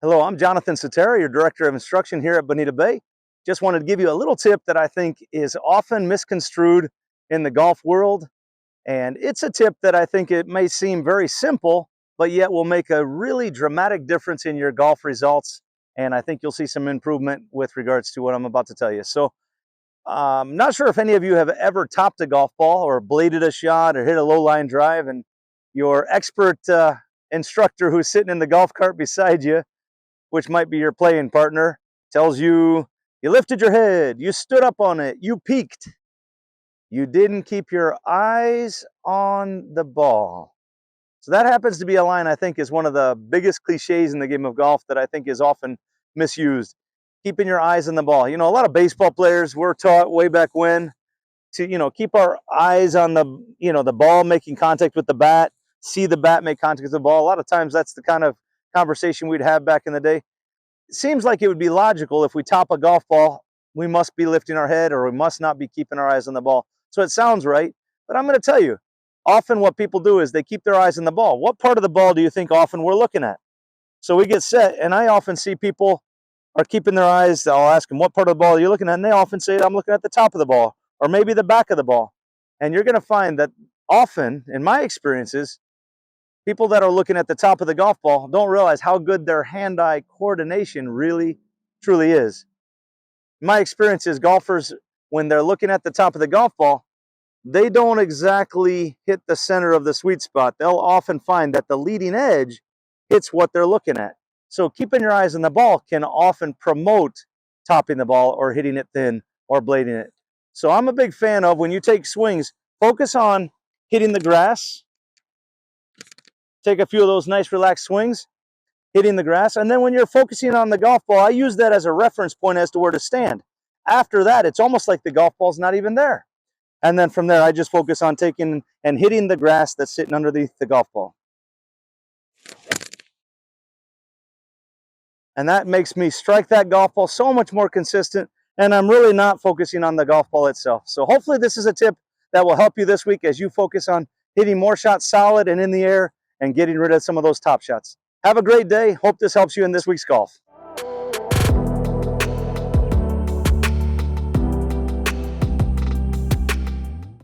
Hello, I'm Jonathan Sutera, your Director of Instruction here at Bonita Bay. Just wanted to give you a little tip that I think is often misconstrued in the golf world. And it's a tip that I think it may seem very simple, but yet will make a really dramatic difference in your golf results. And I think you'll see some improvement with regards to what I'm about to tell you. So, not sure if any of you have ever topped a golf ball or bladed a shot or hit a low line drive, and your expert instructor who's sitting in the golf cart beside you, which might be your playing partner, tells you you lifted your head, you stood up on it, you peeked. You didn't keep your eyes on the ball. So that happens to be a line I think is one of the biggest cliches in the game of golf that I think is often misused. Keeping your eyes on the ball. You know, a lot of baseball players were taught way back when to, keep our eyes on the ball making contact with the bat, see the bat make contact with the ball. A lot of times that's the kind of conversation we'd have back in the day. It seems like it would be logical if we top a golf ball, we must be lifting our head or we must not be keeping our eyes on the ball. So it sounds right, but I'm going to tell you, often what people do is they keep their eyes on the ball. What part of the ball do you think often we're looking at? So we get set, and I often see people are keeping their eyes. I'll ask them, what part of the ball are you looking at? And they often say, I'm looking at the top of the ball or maybe the back of the ball. And you're going to find that often, in my experiences, people that are looking at the top of the golf ball don't realize how good their hand-eye coordination really, truly is. My experience is golfers, when they're looking at the top of the golf ball, they don't exactly hit the center of the sweet spot. They'll often find that the leading edge hits what they're looking at. So keeping your eyes on the ball can often promote topping the ball or hitting it thin or blading it. So I'm a big fan of, when you take swings, focus on hitting the grass. Take a few of those nice relaxed swings, hitting the grass. And then when you're focusing on the golf ball, I use that as a reference point as to where to stand. After that, it's almost like the golf ball's not even there. And then from there, I just focus on taking and hitting the grass that's sitting underneath the golf ball. And that makes me strike that golf ball so much more consistent, and I'm really not focusing on the golf ball itself. So hopefully this is a tip that will help you this week as you focus on hitting more shots solid and in the air and getting rid of some of those top shots. Have a great day. Hope this helps you in this week's golf.